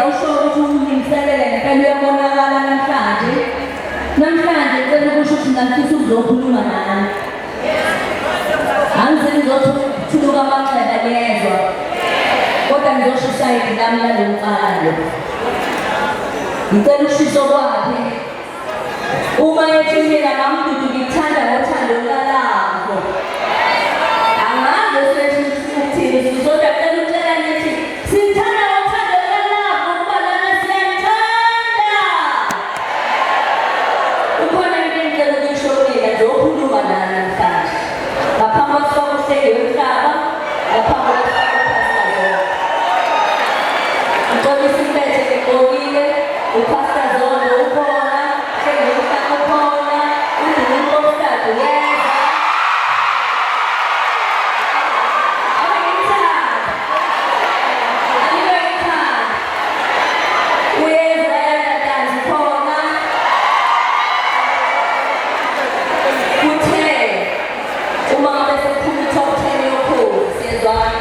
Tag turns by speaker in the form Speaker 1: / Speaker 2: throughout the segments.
Speaker 1: usho ukuthi ulungiselele ngempela uyabonakala namhlanje. Namhlanje ngicela ukusho ukuthi ngifisa ukuzokhuluma nani. Angizeni ngizothuluka amaqeba lezwa. Kodwa ngizoshisa idami lalo mfana. Ngicela ukushiso kwakhe. Uma ethi mina ngamdudu ngithanda ngothando lwalapho. Angazi sesikuthini sizodwa cela ucela nithi sithanda ngothando lwalapho ngoba lana siyathanda. Ukhona into engicela ukuyisho mina ngizokhuluma nani namhlanje. Ngaphambi kokuthi uhleli wemhlaba, ngaphambi kokuthi ngicela isilethe ngigqokile, uPastor Zondo ukhona, uhleli ukhona, uNdlunkulu Omhladi uyeza. Uyeza yadansi khona. Kuthe uma ngabe sekuphuma i-top 10 yokhozi siyezwana.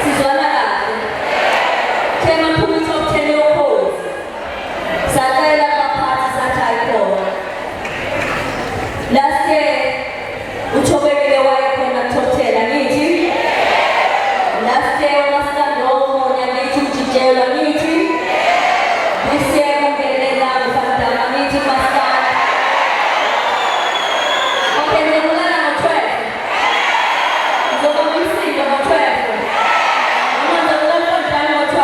Speaker 1: Sizwana kahle. Kema phuma i-top 10 yokhozi. Sacela abaphathi sathi ayikhona. Last year uThobekile wayekhona top 10 angithi. Last year uMasikandi Omonya ngithi uJijelwa ngithi. This year kungelela uFantama ngithi Masikandi. Okay, ngibulala ngo-12. Ngizoba umsindo ngo-12. Noma ngizobulala uFantama ngo-12.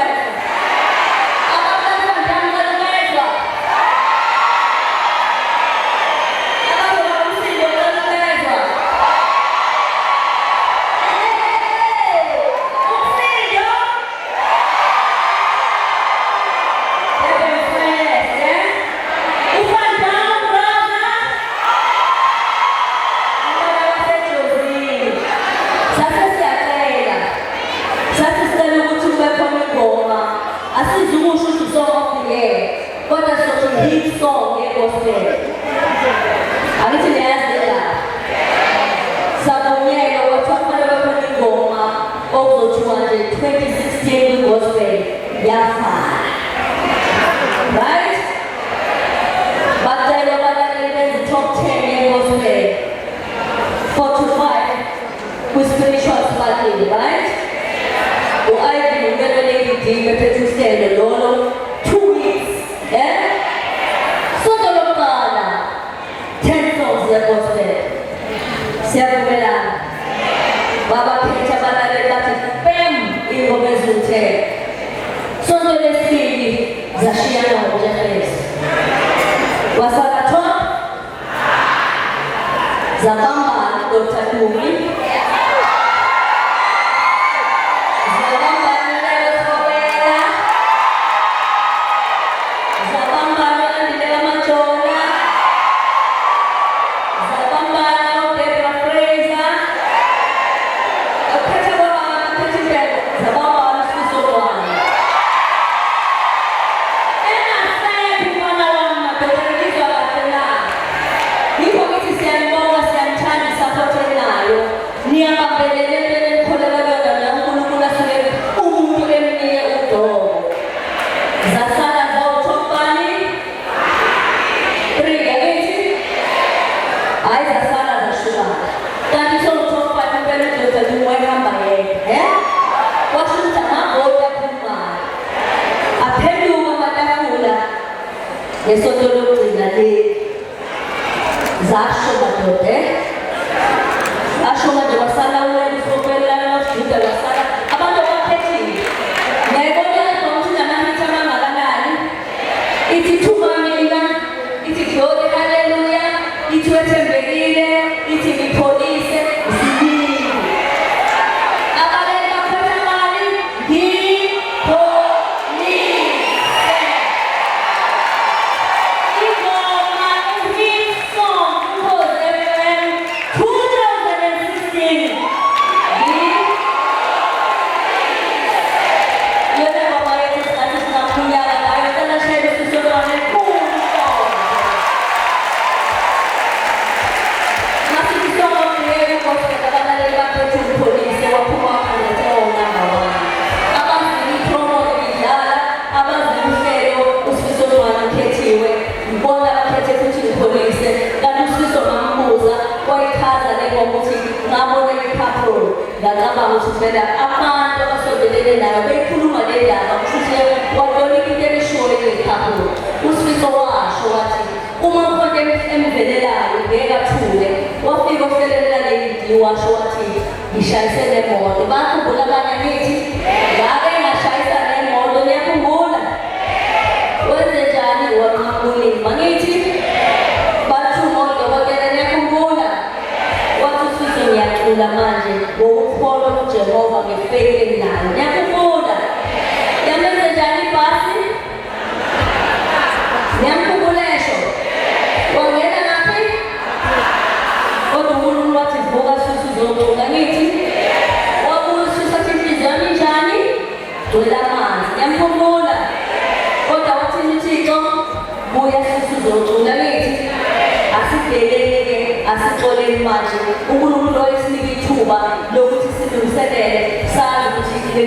Speaker 1: Asizukusho ukuthi song of the year, kodwa sothi hit song ye-gospel. Angithi niyazela. Sabonyela ukuthi kufanele bekhona ingoma okuzothiwa nje 2016 gospel yafana. Right? Bacela abalaleli benze top 10 ye-gospel. 4 to 5 kwi-spiritual study, right? U-Ivy umeleleki Dime phethe uhlelo lolo 2 weeks. Sonto lokuqala 10 songs ye-gospel. Siyavumelana. Babaphethe abalaleli bathi bam ingoma ezithe. Sonto lesibili zashiyana ngokujaheza. Wasala top zabamba Dr. Dumi. Nesonto lokugcina le zasho madoda asho manje wasala wena ufopela nojuda wasala abantu abaphethile ngiyayibona ukuthi namahitha amangakanani ithi thumamina ithi glory haleluya ithi wethembekile ithi ngipholise isibili abaleli baphethe mali ngipholise vela abantu abasondelene nayo bekhuluma le ndaba kusho watolika into elishoyo ekhapho uSifiso washo wathi uma ukhona emvelelayo ngeke athule wafika ohlelweni leli washo wathi ngishayise le moto bakhumbula abanye nithi ngake ngashayisa le moto niyakhumbula wenze njani waqhamuka mangithi bathu moto bakela niyakhumbula wathi uSifiso ngiyacula manje ngokukholwa kuJehova ngefeyile nayo niyakhumbula yamenze njani ibhasi niyamkhumbulisho wangena ngaphi kodwa uNkulunkulu wathi vuka Sisi uzocula ngithi wabuya uSifiso athi inhliziyo yami njani gcwele amanzi niyamkhumbula kodwa wathi uThixo buya Sisi uzocula ngithi asideleke asixoleni manje uNkulunkulu wayesinike ithuba lokuthi silungiselele sazi ukuthi le